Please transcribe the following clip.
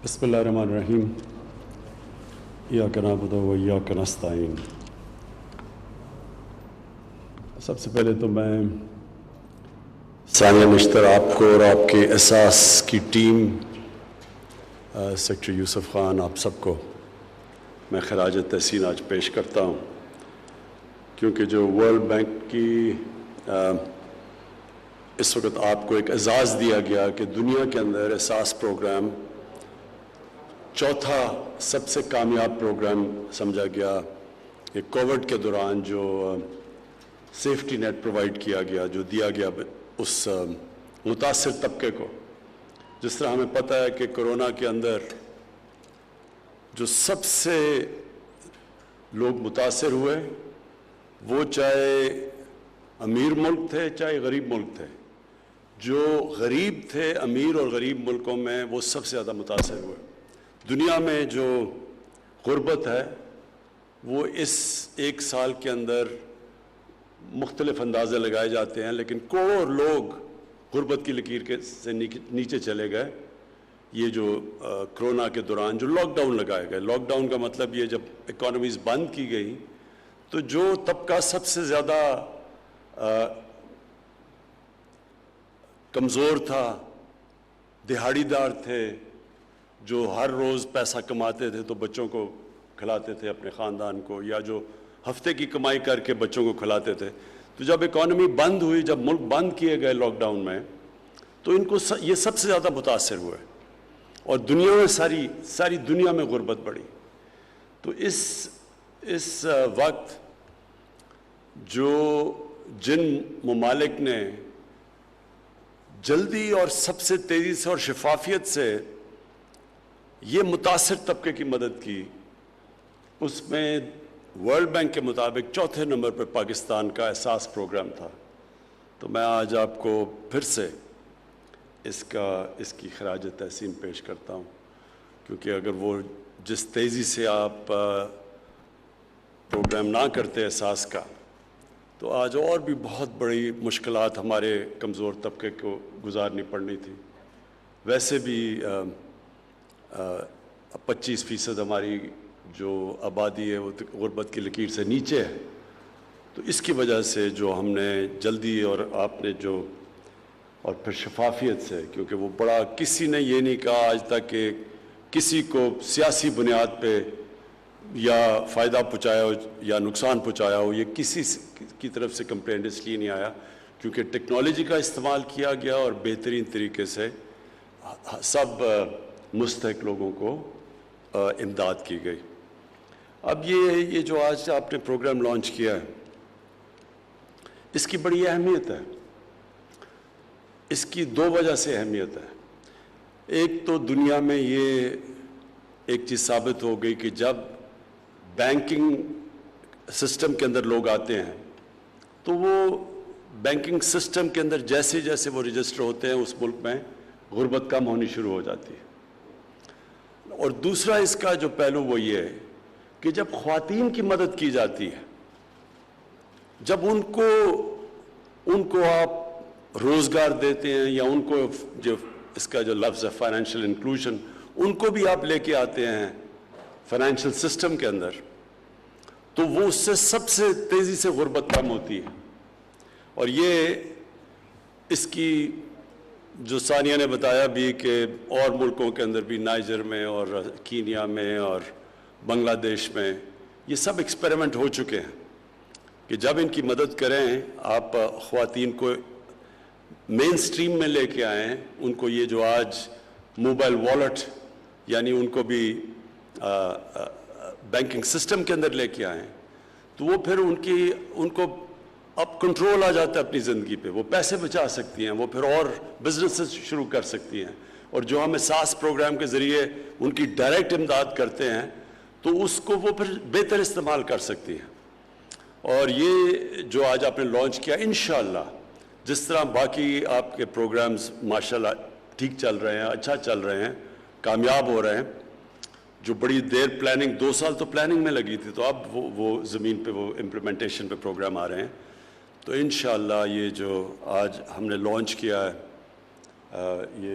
بسم اللہ الرحمن الرحیم ایاک نعبد و ایاک نستعین۔ سب سے پہلے تو میں ثانیہ نشتر آپ کو اور آپ کے احساس کی ٹیم، سیکٹری یوسف خان، آپ سب کو میں خراج تحسین آج پیش کرتا ہوں، کیونکہ جو ورلڈ بینک کی اس وقت آپ کو ایک اعزاز دیا گیا کہ دنیا کے اندر احساس پروگرام چوتھا سب سے کامیاب پروگرام سمجھا گیا، کہ کووڈ کے دوران جو سیفٹی نیٹ پرووائڈ کیا گیا، جو دیا گیا اس متاثر طبقے کو۔ جس طرح ہمیں پتہ ہے کہ کرونا کے اندر جو سب سے لوگ متاثر ہوئے، وہ چاہے امیر ملک تھے چاہے غریب ملک تھے، جو غریب تھے امیر اور غریب ملکوں میں وہ سب سے زیادہ متاثر ہوئے۔ دنیا میں جو غربت ہے وہ اس ایک سال کے اندر مختلف اندازے لگائے جاتے ہیں، لیکن کروڑوں لوگ غربت کی لکیر سے نیچے چلے گئے۔ یہ جو کرونا کے دوران جو لاک ڈاؤن لگائے گئے، لاک ڈاؤن کا مطلب یہ جب اکانومیز بند کی گئی تو جو طبقہ سب سے زیادہ کمزور تھا، دہاڑی دار تھے، جو ہر روز پیسہ کماتے تھے تو بچوں کو کھلاتے تھے، اپنے خاندان کو، یا جو ہفتے کی کمائی کر کے بچوں کو کھلاتے تھے، تو جب اکانومی بند ہوئی، جب ملک بند کیے گئے لاک ڈاؤن میں، تو ان کو یہ سب سے زیادہ متاثر ہوئے، اور دنیا میں ساری دنیا میں غربت بڑھی۔ تو اس وقت جو جن ممالک نے جلدی اور سب سے تیزی سے اور شفافیت سے یہ متاثر طبقے کی مدد کی، اس میں ورلڈ بینک کے مطابق چوتھے نمبر پر پاکستان کا احساس پروگرام تھا۔ تو میں آج آپ کو پھر سے اس کی خراج تحسین پیش کرتا ہوں، کیونکہ اگر وہ جس تیزی سے آپ پروگرام نہ کرتے احساس کا، تو آج اور بھی بہت بڑی مشکلات ہمارے کمزور طبقے کو گزارنی پڑنی تھی۔ ویسے بھی 25% ہماری جو آبادی ہے وہ غربت کی لکیر سے نیچے ہے، تو اس کی وجہ سے جو ہم نے جلدی اور آپ نے اور پھر شفافیت سے، کیونکہ وہ بڑا کسی نے یہ نہیں کہا آج تک کہ کسی کو سیاسی بنیاد پہ یا فائدہ پہنچایا ہو یا نقصان پہنچایا ہو، یہ کسی کی طرف سے کمپلینٹ اس لیے نہیں آیا کیونکہ ٹیکنالوجی کا استعمال کیا گیا اور بہترین طریقے سے سب مستحق لوگوں کو امداد کی گئی۔ اب یہ جو آج آپ نے پروگرام لانچ کیا ہے، اس کی بڑی اہمیت ہے۔ اس کی دو وجہ سے اہمیت ہے۔ ایک تو دنیا میں یہ ایک چیز ثابت ہو گئی کہ جب بینکنگ سسٹم کے اندر لوگ آتے ہیں تو وہ بینکنگ سسٹم کے اندر جیسے جیسے وہ رجسٹر ہوتے ہیں اس ملک میں غربت کم ہونی شروع ہو جاتی ہے۔ اور دوسرا اس کا جو پہلو وہ یہ ہے کہ جب خواتین کی مدد کی جاتی ہے، جب ان کو آپ روزگار دیتے ہیں، یا ان کو جو اس کا جو لفظ ہے فائنینشیل انکلوژن، ان کو بھی آپ لے کے آتے ہیں فائنینشیل سسٹم کے اندر، تو وہ اس سے سب سے تیزی سے غربت کم ہوتی ہے۔ اور یہ اس کی جو ثانیہ نے بتایا بھی کہ اور ملکوں کے اندر بھی، نائجر میں اور کینیا میں اور بنگلہ دیش میں، یہ سب ایکسپیریمنٹ ہو چکے ہیں کہ جب ان کی مدد کریں، آپ خواتین کو مین سٹریم میں لے کے آئیں، ان کو یہ جو آج موبائل والیٹ، یعنی ان کو بھی بینکنگ سسٹم کے اندر لے کے آئیں، تو وہ پھر ان کو اب کنٹرول آ جاتا ہے اپنی زندگی پہ، وہ پیسے بچا سکتی ہیں، وہ پھر اور بزنس شروع کر سکتی ہیں، اور جو ہم احساس پروگرام کے ذریعے ان کی ڈائریکٹ امداد کرتے ہیں تو اس کو وہ پھر بہتر استعمال کر سکتی ہیں۔ اور یہ جو آج آپ نے لانچ کیا، انشاءاللہ جس طرح باقی آپ کے پروگرامز ماشاءاللہ ٹھیک چل رہے ہیں، اچھا چل رہے ہیں، کامیاب ہو رہے ہیں، جو بڑی دیر پلاننگ 2 سال تو پلاننگ میں لگی تھی، تو اب وہ زمین پہ وہ امپلیمنٹیشن پہ پروگرام آ رہے ہیں، تو انشاءاللہ یہ جو آج ہم نے لانچ کیا ہے، یہ